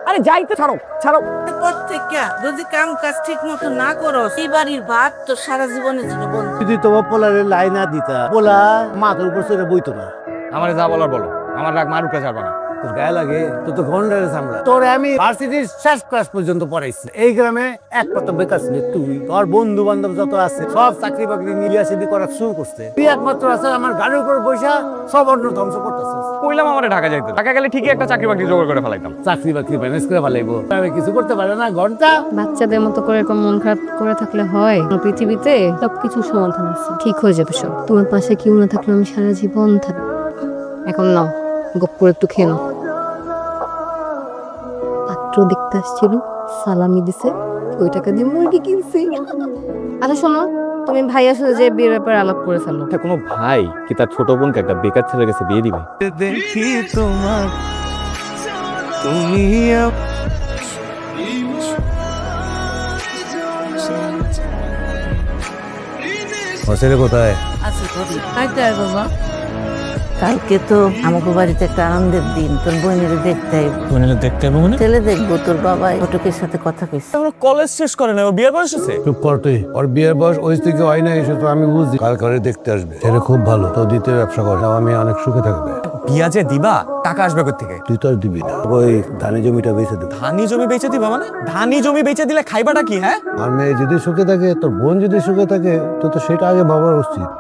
আরে যাই তো, ছাড়ো ছাড়ো। প্রত্যেকটা যদি কাম কাজ ঠিক মতো না করো এই বাড়ির ভাত তো সারা জীবনের জন্য বন্ধ। যদি তোমার পোলারে লাই না দিতা, পোলা মাথার উপর চড়ে বইতো না। আমার যা বলার বলো, আমার রাগ মারুকা ছাড়বা না। তোর গায়ে লাগে, তোর তো গন্ডারে চামড়া। তোরে আমি ভার্সিটির শেষ ক্লাস পর্যন্ত পড়াইছি। এই গ্রামে একমাত্র বেকার ছিলি তুই। তোর বন্ধু বান্ধব যত আছে সব চাকরি বাকরি নিয়ে আসি করা শুরু করছে। তুই একমাত্র আছে আমার গাড়ির উপর বসা সব অন্য ধ্বংস করতেছিস। কইলাম আমারে ঢাকা যাইতে, ঢাকা গেলে ঠিকই একটা চাকরি বাকরি জোগাড় করে ফেলাইতাম। চাকরি বাকরি ম্যানেজ করে ফেলাইবো, আমি কিছু করতে পারে না। ঘন্টা বাচ্চাদের মতো করে এরকম মন খারাপ করে থাকলে হয়? পৃথিবীতে সবকিছু সমাধান আছে, ঠিক হয়ে যাবে সব। তোমার পাশে কেউ না থাকলে আমি সারা জীবন থাকবো। এখন নাও, গপ করে একটু খেয়ে নাও। পাত্র দেখতে আসছিল, সালামি দিছে, ওই টাকা দিয়ে মুরগি কিনছি। আচ্ছা শোনো, তুমি ভাইয়ার সাথে যে বিয়ের ব্যাপারে আলাপ করে ফেলো। কোনো ভাই কি তার ছোট বোনকে একটা বেকার ছেলের কাছে বিয়ে দিবে? দেখি তোমার তুমি ছেলে কোথায়? আচ্ছা করি কাইতে আয় বাবা। কালকে তো আমাকে বাড়িতে একটা আনন্দের দিন, তোর বোনের দেখতে আইবো। বোনের দেখতে হবে মানে ছেলে দেখবো, তোর বাবা ফটকের সাথে কথা কইছে। আমরা কলেজ শেষ করে না, ওর বিয়ের বয়স হয়েছে। চুপ কর তুই। ওর বিয়ের বয়স ওই থেকে হয় না, এসে তো আমি বুঝি। কাল করে দেখতে আসবে, ছেলে খুব ভালো, তো দ্বিতীয় ব্যবসা করে আমি অনেক সুখে থাকবে। বিয়া যে দিবা, টাকা আসবে কোথা থেকে? তুই তো আর দিবি না, ওই ধানি জমিটা বেঁচে দেবো। ধানি জমি বেচে দিবা মানে? ধানি জমি বেচে দিলে খাইবাটা কি? হ্যাঁ, আর মেয়ে যদি সুখে থাকে, তোর বোন যদি সুখে থাকে, তো সেটা আগে ভাবার উচিত।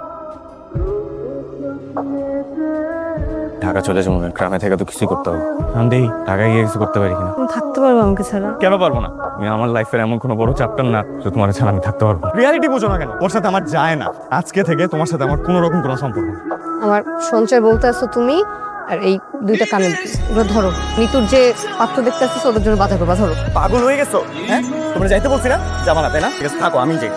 ঢাকা চলে যাবো, গ্রামে থেকে তো কিছুই করতে হবে। আমি দেখি ঢাকায় গিয়ে কিছু করতে পারি কিনা। তুমি থাকতে পারবো আমাকে ছাড়া? কেন পারবো না? আমি আমার লাইফের এমন কোনো বড় চ্যাপ্টার না যে তোমার ছাড়া আমি থাকতে পারবো। রিয়ালিটি বুঝো না কেন? ওর সাথে আমার যায় না। আজকে থেকে তোমার সাথে আমার কোনো রকম কোনো সম্পর্ক নেই। আমার সঞ্চয় বলতে আসছো তুমি, আর এই দুইটা কানে ওগুলো ধরো। মিতুর যে পাত্র দেখতে আসছিস, ওদের জন্য বাধা করবা, ধরো। পাগল হয়ে গেছো? হ্যাঁ, তোমরা যাইতে বলছি না, যাবা না তাই না? ঠিক আছে, থাকো, আমি যাই।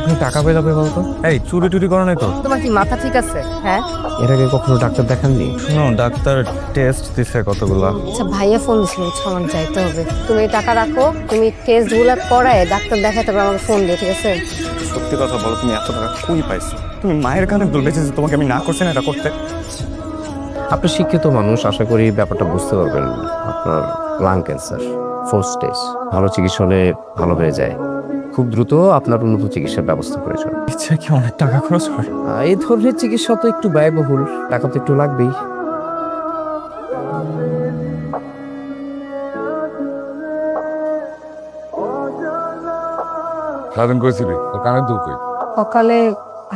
তুমি টাকা পেলে বলতো? এই চুরি টুরি করো নাই তো? তোমার কি মাথা ঠিক আছে? হ্যাঁ, এর আগে কখনো ডাক্তার দেখাননি? শোনো, ডাক্তার টেস্ট দিছে কতগুলা। আচ্ছা ভাইয়া ফোন দিছিল, আমার যাইতে হবে। তুমি এই টাকা রাখো, তুমি টেস্ট গুলা করায় ডাক্তার দেখাতে পারো, আমাকে ফোন দিও, ঠিক আছে? সত্যি কথা বলো, তুমি এত টাকা কই পাইছো? তুমি মায়ের কানে দুল বেঁচেছো, তোমাকে আমি না করছি না এটা করতে? আপনি শিক্ষিত মানুষ, আশা করি ব্যাপারটা বুঝতে পারবেন। আপনার লাং ক্যান্সার 4 স্টেজ, ভালো চিকিৎসা হলে ভালো হয়ে যায়। খুব দ্রুত আপনার উন্নত চিকিৎসার ব্যবস্থা প্রয়োজন। ইচ্ছা কি অনেক টাকা খরচ হয়? এই ধরনের চিকিৎসা তো একটু ব্যয়বহুল, টাকা তো একটু লাগবেই। সারাদিন করেছিলি তোর কানের দুল কই? সকালে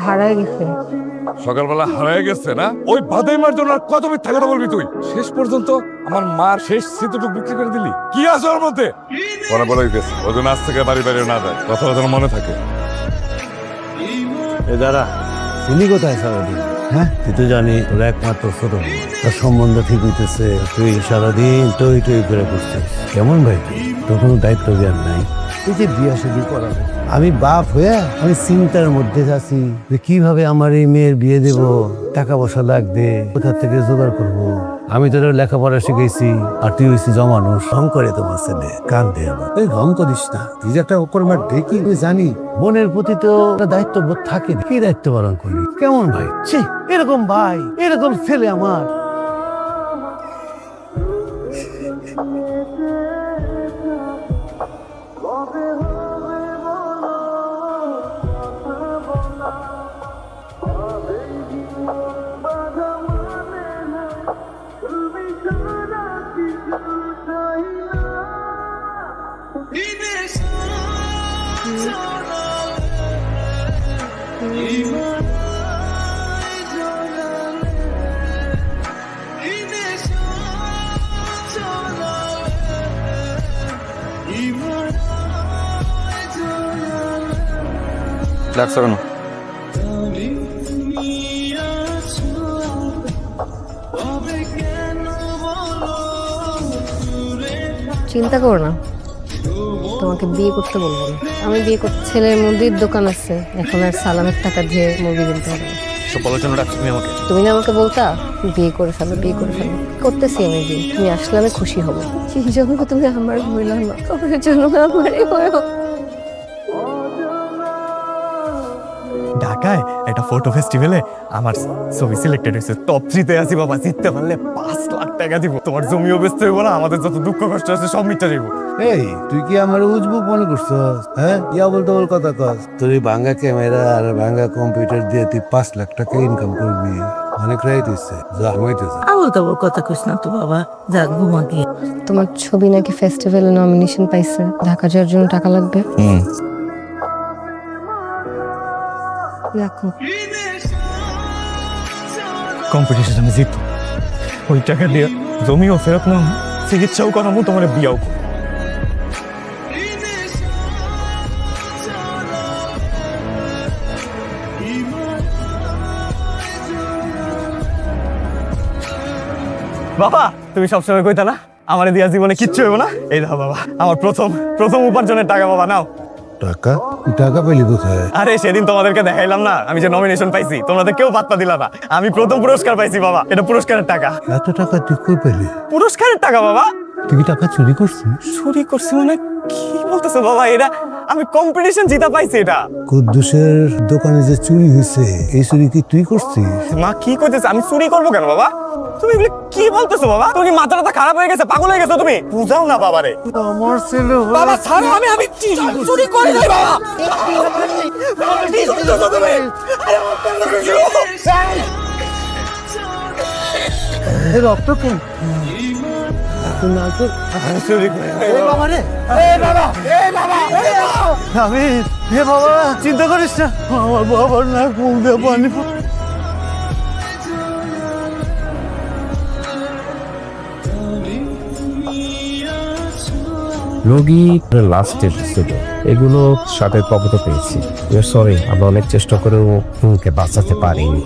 হারায় গেছে। সকালবেলা হারায় গেছে না? ওই বাদাই মার জন্য আর কত মিথ্যা কথা বলবি তুই? শেষ পর্যন্ত আমার মার শেষ স্মৃতিটুকু বিক্রি করে দিলি। কি আছে ওর মধ্যে? পরে বলে দিতেছে ওই জন্য আজ থেকে বাড়ি বাড়ি না যায়, কথাটা যেন মনে থাকে। এ দাঁড়া, তিনি কোথায় সারাদিন? হ্যাঁ, তুই তো জানি তোর একমাত্র ছোট বোন, তোর সম্বন্ধ ঠিক হইতেছে, তুই সারাদিন টই টই করে বসছিস। কেমন ভাই তুই? তোর কোনো দায়িত্ব জ্ঞান নাই। তুই যে বিয়ে শাদী করাবো, আমি বাপ হয়ে আমি চিন্তার মধ্যে আছি যে কিভাবে আমার এই মেয়ের বিয়ে দেব, টাকা পয়সা লাগবে, কোথা থেকে জোগাড় করব। আমি তোর লেখাপড়া শিখেছি, আর তুই হয়েছি জমানুষ। রং করে তোমার ছেলে, কান দে আমার। এই রং করিস না, তুই যে একটা ওকরমার দেখি আমি জানি। বোনের প্রতি তো একটা দায়িত্ব বোধ থাকে, কি দায়িত্ব পালন করবি? কেমন ভাই? ছি, এরকম ভাই, এরকম ছেলে আমার। ডাকছো কেন? চিন্তা করো না, তোমাকে বিয়ে করতে বলবো না। আমি বিয়ে করতে, ছেলের মুদির দোকান আছে, এখন আর সালামের টাকা দিয়ে মুরগি কিনতে হবে না। এসব বলার জন্য ডাকছো তুমি আমাকে? তুমি না আমাকে বলতা বিয়ে করে ফেলো, বিয়ে করে ফেলো। করতেছি আমি বিয়ে, তুমি আসলে আমি খুশি হব। সেই জন্য তুমি আমার হইলাম না, তোমার জন্য আমারই হইল। ঢাকায় একটা ফটো ফেস্টিভ্যালে আমার ছবি সিলেক্টেড হয়েছে, টপ 3-তে আছি বাবা। জিততে পারলে 5 লাখ টাকা দিব। তোমার জমিও বেচতে হইব না, আমাদের যত দুঃখ কষ্ট আছে সব মিটে যাইব। এই তুই কি আমার উজবুক মনে করছস? হ্যাঁ, ইয়া বলতে বল কথা কস। তোর এই ভাঙ্গা ক্যামেরা আর ভাঙ্গা কম্পিউটার দিয়ে তুই 5 লাখ টাকা ইনকাম করবি। অনেক রাইট হইছে, যা হইতেছে। আবল তাবল কথা কইস না তো বাবা, যা ঘুমা গিয়ে। তোমার ছবি নাকি ফেস্টিভ্যালে নমিনেশন পাইছে, ঢাকা যাওয়ার জন্য টাকা লাগবে। রাখো। কম্পিটিশন আমি জিতবো, ওই টাকা দিয়ে জমিও ফেরত নাও, চিকিৎসাও করাবো, তোমার বিয়াও করবো। বাবা তুমি সবসময় কইতা না আমার দিয়া জীবনে কিচ্ছু হইব না? এই দাও বাবা, আমার প্রথম উপার্জনের টাকা। বাবা নাও। টাকা? তুই টাকা পেলি কোথায়? আরে সেদিন তোমাদেরকে দেখাইলাম না আমি যে নমিনেশন পাইছি, তোমরা তো কেউ পাত্তা দিলা না। আমি প্রথম পুরস্কার পাইছি বাবা, এটা পুরস্কারের টাকা। এত টাকা তুই কই পেলি? পুরস্কারের টাকা বাবা। তুই কি টাকা চুরি করছিস? চুরি করছি মানে কি বলতেছো বাবা? এটা আমি কম্পিটিশন জিতা পাইছি। এটা কুদ্দুসের দোকানে যে চুরি হয়েছে, এই চুরি কি তুই করছিস? মা কি কইতেছে? আমি চুরি করবো কেন বাবা? তুমি এগুলো কি বলতেছো বাবা? তুমি কি মাথাটা খারাপ হয়ে গেছে, পাগল হয়ে গেছো তুমি? বুঝাও না বাবারে। আমার ছেলে বাবা ছাড়ো, আমি চুরি করি নাই বাবা। কি করতেছো তুমি? আরে আমার কেন কইছো? রক্ত কেন? আমি চুরি করি নাই বাবা। আমি হে বাবা, চিন্তা করিস না, আমার বাবার নাক মুখ দিয়ে পানি রোগী লাস্টের ছিল, এগুলো সাথে কবত পেয়েছি। সরি, আমরা অনেক চেষ্টা করেও রুমকে বাঁচাতে পারিনি।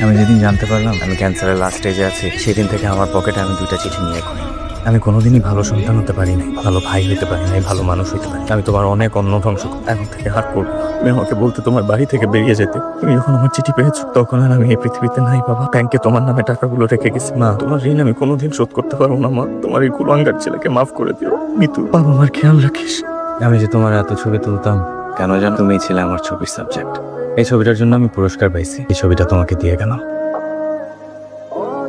আমি যেদিন জানতে পারলাম আমি ক্যান্সারের লাস্ট স্টেজে আছি, সেদিন থেকে আমার পকেটে আমি 2টা চিঠি নিয়ে ঘুরি। আমি কোনোদিনই ভালো সন্তান হতে পারি নাই, ভালো ভাই হতে পারি নাই, ভালো মানুষ হতে পারি। আমি তোমার অনেক অন্ন ধ্বংস এখন থেকে হার করবো। তুমি আমাকে বলতে তোমার বাড়ি থেকে বেরিয়ে যেতে। তুমি যখন আমার চিঠি পেয়েছো তখন আর আমি এই পৃথিবীতে নাই বাবা। ব্যাংকে তোমার নামে টাকাগুলো রেখে গেছি। মা, তোমার ঋণ আমি কোনোদিন শোধ করতে পারবো না। মা, তোমার এই কুলাঙ্গার ছেলেকে মাফ করে দিও। মিতু, বাবা আমার খেয়াল রাখিস। আমি যে তোমার এত ছবি তুলতাম কেন জানো? তুমিই ছিলে আমার ছবির সাবজেক্ট। এই ছবিটার জন্য আমি পুরস্কার পাইছি। এই ছবিটা তোমাকে দিয়ে গেলাম।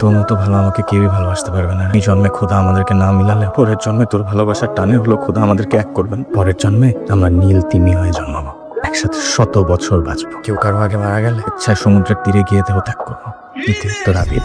তোর মতো ভালো আমাকে কেউই ভালোবাসতে পারবে না। এই জন্মে খোদা আমাদেরকে না মিলালে পরের জন্মে তোর ভালোবাসার টানে হলো খোদা আমাদেরকে এক করবেন। পরের জন্মে আমরা নীল তিমি হয়ে জন্মাবো, একসাথে 100 বছর বাঁচবো। কেউ কারো আগে মারা গেলে ইচ্ছায় সমুদ্রের তীরে গিয়ে দেহ ত্যাগ করবো। তোর আবিদ।